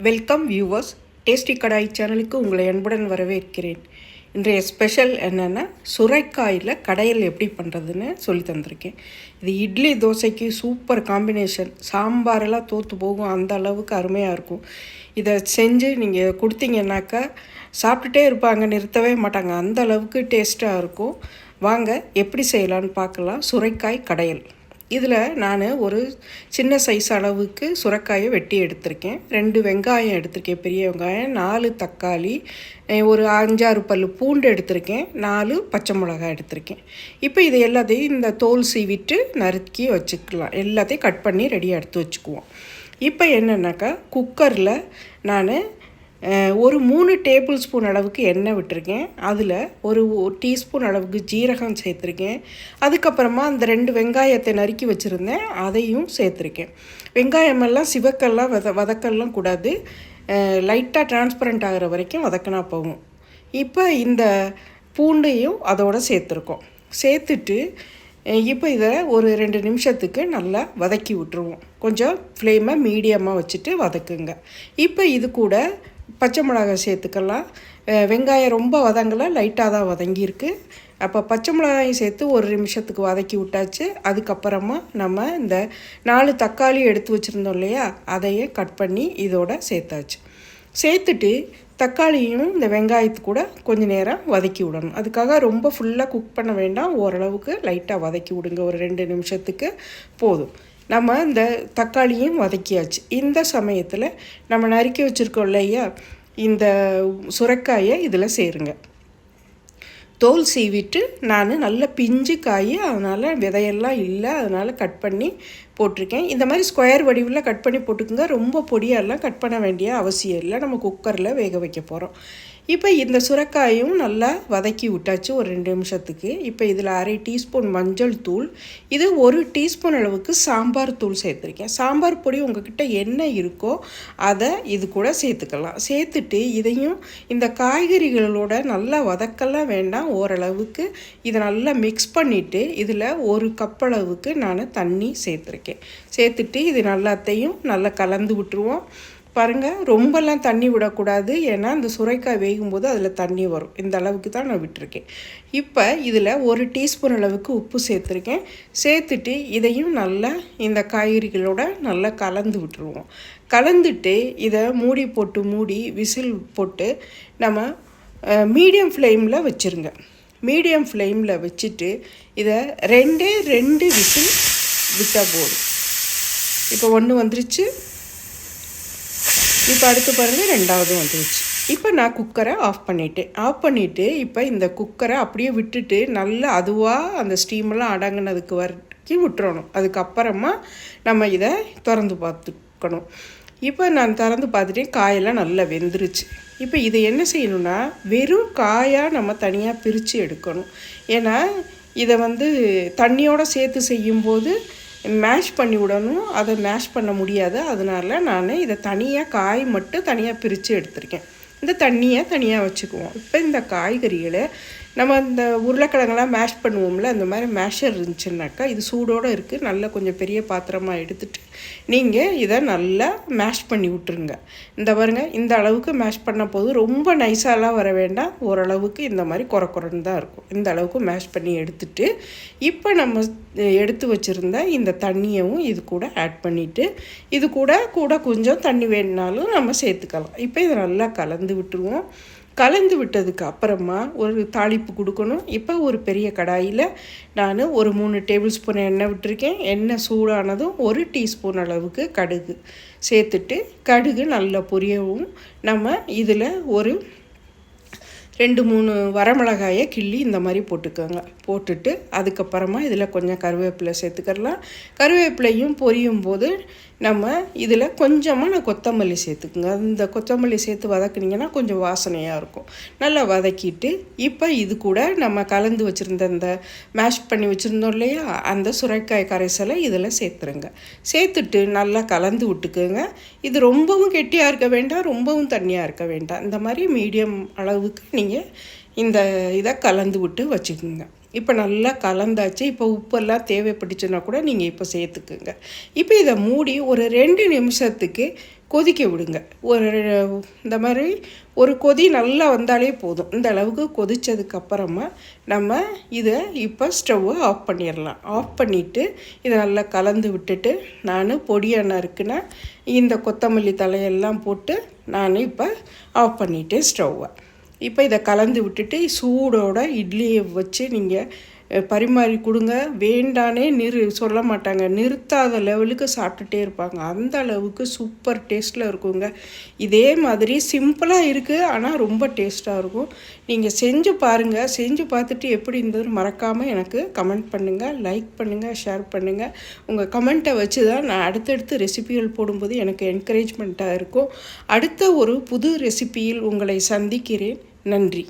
Welcome viewers. Tasty கடாய் சேனலுக்கு உங்களை அன்புடன் வரவேற்கிறேன். இன்றைய ஸ்பெஷல் என்னென்னா சுரைக்காயில் கடையல் எப்படி பண்ணுறதுன்னு சொல்லி தந்திருக்கேன். இது இட்லி தோசைக்கு சூப்பர் காம்பினேஷன். சாம்பாரெல்லாம் தோற்று போகும், அந்த அளவுக்கு அருமையாக இருக்கும். இதை செஞ்சு நீங்கள் கொடுத்தீங்கன்னாக்கா சாப்பிட்டுட்டே இருப்பாங்க, நிறுத்தவே மாட்டாங்க, அந்த அளவுக்கு டேஸ்ட்டாக இருக்கும். வாங்க எப்படி செய்யலான்னு பார்க்கலாம். சுரைக்காய் கடையல். இதில் நான் ஒரு சின்ன சைஸ் அளவுக்கு சுரைக்காயை வெட்டி எடுத்திருக்கேன். 2 வெங்காயம் எடுத்திருக்கேன், பெரிய வெங்காயம், 4 தக்காளி, ஒரு 5-6 பல் பூண்டு எடுத்திருக்கேன், 4 பச்சை மிளகாய் எடுத்திருக்கேன். இப்போ இது எல்லாத்தையும் இந்த தோல் சீவிட்டு நறுக்கி வச்சுக்கலாம். எல்லாத்தையும் கட் பண்ணி ரெடியாக எடுத்து வச்சுக்குவோம். இப்போ என்னென்னாக்கா குக்கரில் நான் ஒரு 3 டேபிள் ஸ்பூன் அளவுக்கு எண்ணெய் விட்டுருக்கேன். அதில் ஒரு டீஸ்பூன் அளவுக்கு ஜீரகம் சேர்த்துருக்கேன். அதுக்கப்புறமா அந்த 2 வெங்காயத்தை நறுக்கி வச்சுருந்தேன், அதையும் சேர்த்துருக்கேன். வெங்காயமெல்லாம் சிவக்கெல்லாம் வதக்கெல்லாம் கூடாது, லைட்டாக டிரான்ஸ்பரண்ட் ஆகிற வரைக்கும் வதக்கினா போகும். இப்போ இந்த பூண்டையும் அதோடு சேர்த்துருக்கோம். சேர்த்துட்டு இப்போ இதை ஒரு 2 நிமிஷத்துக்கு நல்லா வதக்கி விட்டுருவோம். கொஞ்சம் ஃப்ளேமை மீடியமாக வச்சுட்டு வதக்குங்க. இப்போ இது கூட பச்சை மிளகாய் சேர்த்துக்கலாம். வெங்காயம் ரொம்ப வதங்கலை, லைட்டாக தான் வதங்கியிருக்கு. அப்போ பச்சை மிளகாயும் சேர்த்து ஒரு நிமிஷத்துக்கு வதக்கி விட்டாச்சு. அதுக்கப்புறமா நம்ம இந்த 4 தக்காளி எடுத்து வச்சுருந்தோம் இல்லையா, அதையே கட் பண்ணி இதோட சேர்த்தாச்சு. சேர்த்துட்டு தக்காளியும் இந்த வெங்காயத்து கூட கொஞ்சம் நேரம் வதக்கி விடணும். அதுக்காக ரொம்ப ஃபுல்லாக குக் பண்ண வேண்டாம், ஓரளவுக்கு லைட்டாக வதக்கி விடுங்க. ஒரு 2 நிமிஷத்துக்கு போதும். நம்ம இந்த தக்காளியும் வதக்கியாச்சு. இந்த சமயத்தில் நம்ம நறுக்கி வச்சுருக்கோம் இல்லையா, இந்த சுரைக்காயை இதில் சேருங்க. தோல் சீவிட்டு நான் நல்ல பிஞ்சு காய், அதனால் விதையெல்லாம் இல்லை, அதனால் கட் பண்ணி போட்டிருக்கேன். இந்த மாதிரி ஸ்கொயர் வடிவில் கட் பண்ணி போட்டுக்குங்க. ரொம்ப பொடியெல்லாம் கட் பண்ண வேண்டிய அவசியம் இல்லை, நம்ம குக்கரில் வேக வைக்க போகிறோம். இப்போ இந்த சுரைக்காயும் நல்லா வதக்கி விட்டாச்சு ஒரு 2 நிமிஷத்துக்கு. இப்போ இதில் 1/2 டீஸ்பூன் மஞ்சள் தூள், இது 1 டீஸ்பூன் அளவுக்கு சாம்பார் தூள் சேர்த்துருக்கேன். சாம்பார் பொடி உங்கள்கிட்ட என்ன இருக்கோ அதை இது கூட சேர்த்துக்கலாம். சேர்த்துட்டு இதையும் இந்த காய்கறிகளோட நல்லா வதக்கலாம் வேண்டாம், ஓரளவுக்கு இதை நல்லா மிக்ஸ் பண்ணிவிட்டு இதில் 1 கப் அளவுக்கு நான் தண்ணி சேர்த்துருக்கேன். சேர்த்துட்டு இது எல்லாத்தையும் நல்லா கலந்து விட்டுருவோம். பாருங்கள், ரொம்பலாம் தண்ணி விடக்கூடாது, ஏன்னா அந்த சுரைக்காய் வேகும்போது அதில் தண்ணி வரும். இந்த அளவுக்கு தான் நான் விட்டுருக்கேன். இப்போ இதில் 1 டீஸ்பூன் அளவுக்கு உப்பு சேர்த்துருக்கேன். சேர்த்துட்டு இதையும் நல்லா இந்த காய்கறிகளோட நல்லா கலந்து விட்டுருவோம். கலந்துட்டு இதை மூடி விசில் போட்டு நம்ம மீடியம் ஃப்ளேமில் வச்சுருங்க. மீடியம் ஃப்ளேமில் வச்சுட்டு இதை 2 விசில் விட்டால் போதும். இப்போ 1 வந்துருச்சு. இப்போ அடுத்து பாருங்கள், 2வது வந்துருச்சு. இப்போ நான் குக்கரை ஆஃப் பண்ணிவிட்டு இப்போ இந்த குக்கரை அப்படியே விட்டுட்டு நல்லா அதுவாக அந்த ஸ்டீமெல்லாம் அடங்கினதுக்கு வரைக்கும் விட்டுறணும். அதுக்கப்புறமா நம்ம இதை திறந்து பார்த்துக்கணும். இப்போ நான் திறந்து பார்த்துட்டேன், காயெல்லாம் நல்லா வெந்துருச்சு. இப்போ இதை என்ன செய்யணும்னா, வெறும் காயாக நம்ம தனியாக பிரித்து எடுக்கணும். ஏன்னா இதை தண்ணியோடு சேர்த்து செய்யும்போது மேஷ் பண்ணி விடணும், அதை மேஷ் பண்ண முடியாது. அதனால் நான் இதை தனியாக காய் மட்டும் தனியாக பிரித்து எடுத்திருக்கேன். இந்த தண்ணியை தனியாக வச்சுக்குவோம். இப்போ இந்த காய்கறிகளை நம்ம இந்த உருளைக்கிழங்கெல்லாம் மேஷ் பண்ணுவோம்ல, அந்த மாதிரி மேஷர் இருந்துச்சுன்னாக்கா, இது சூடோடு இருக்குது, நல்லா கொஞ்சம் பெரிய பாத்திரமாக எடுத்துகிட்டு நீங்கள் இதை நல்லா மேஷ் பண்ணி விட்டுருங்க. இந்த பாருங்க, இந்த அளவுக்கு மேஷ் பண்ண போதும். ரொம்ப நைஸாலாம் வர வேண்டாம், ஓரளவுக்கு இந்த மாதிரி குறைன்னு தான் இருக்கும். இந்த அளவுக்கு மேஷ் பண்ணி எடுத்துட்டு இப்போ நம்ம எடுத்து வச்சுருந்த இந்த தண்ணியவும் இது கூட ஆட் பண்ணிவிட்டு இது கூட கொஞ்சம் தண்ணி வேணுனாலும் நம்ம சேர்த்துக்கலாம். இப்போ இதை நல்லா கலந்து விட்டுருவோம். கலந்து விட்டதுக்கு அப்புறமா ஒரு தாளிப்பு கொடுக்கணும். இப்போ ஒரு பெரிய கடாயில் நான் ஒரு 3 டேபிள் ஸ்பூன் எண்ணெய் விட்டுருக்கேன். எண்ணெய் சூடானதும் 1 டீஸ்பூன் அளவுக்கு கடுகு சேர்த்துட்டு கடுகு நல்லா பொரியவும் நம்ம இதில் ஒரு 2-3 வரமிளகாயை கிள்ளி இந்த மாதிரி போட்டுக்கோங்க. போட்டுட்டு அதுக்கப்புறமா இதில் கொஞ்சம் கருவேப்பிலை சேர்த்துக்கலாம். கருவேப்பிலையும் பொரியும் போது நம்ம இதில் கொஞ்சமாக நான் கொத்தமல்லி சேர்த்துக்குங்க. இந்த கொத்தமல்லி சேர்த்து வதக்குனிங்கன்னா கொஞ்சம் வாசனையாக இருக்கும். நல்லா வதக்கிட்டு இப்போ இது கூட நம்ம கலந்து வச்சுருந்த இந்த மேஷ் பண்ணி வச்சுருந்தோம் இல்லையா, அந்த சுரைக்காய் கரைசலை இதில் சேர்த்துருங்க. சேர்த்துட்டு நல்லா கலந்து விட்டுக்குங்க. இது ரொம்பவும் கெட்டியாக இருக்க வேண்டாம், ரொம்பவும் தண்ணியாக இருக்க வேண்டாம். இந்த மாதிரி மீடியம் அளவுக்கு நீங்கள் இந்த இதை கலந்து விட்டு வச்சுக்கோங்க. இப்போ நல்லா கலந்தாச்சு. இப்போ உப்பெல்லாம் தேவைப்பட்டுச்சுன்னா கூட நீங்கள் இப்போ சேர்த்துக்குங்க. இப்போ இதை மூடி ஒரு 2 நிமிஷத்துக்கு கொதிக்க விடுங்க. இந்த மாதிரி ஒரு கொதி நல்லா வந்தாலே போதும். இந்த அளவுக்கு கொதித்ததுக்கப்புறமா நம்ம இதை இப்போ ஸ்டவ்வை ஆஃப் பண்ணிடலாம். ஆஃப் பண்ணிவிட்டு இதை நல்லா கலந்து விட்டுட்டு நான் பொடியாக நறுக்குனா இந்த கொத்தமல்லி தலையெல்லாம் போட்டு நான் இப்போ ஆஃப் பண்ணிவிட்டேன் ஸ்டவ்வை. இப்போ இதை கலந்து விட்டுட்டு சூடோட இட்லியை வச்சு நீங்கள் பரிமாறி கொடுங்க. வேண்டானே சொல்ல மாட்டாங்க. நிறுத்தாத லெவலுக்கு சாப்பிட்டுட்டே இருப்பாங்க. அந்த அளவுக்கு சூப்பர் டேஸ்ட்டில் இருக்குங்க. இதே மாதிரி சிம்பிளாக இருக்குது, ஆனால் ரொம்ப டேஸ்ட்டாக இருக்கும். நீங்கள் செஞ்சு பாருங்கள். செஞ்சு பார்த்துட்டு எப்படி இருந்ததுன்னு மறக்காமல் எனக்கு கமெண்ட் பண்ணுங்கள், லைக் பண்ணுங்கள், ஷேர் பண்ணுங்கள். உங்கள் கமெண்ட்டை வச்சு தான் நான் அடுத்தடுத்து ரெசிபிகள் போடும்போது எனக்கு என்கரேஜ்மெண்ட்டாக இருக்கும். அடுத்த ஒரு புது ரெசிபியில் உங்களை சந்திக்கிறேன். நன்றி.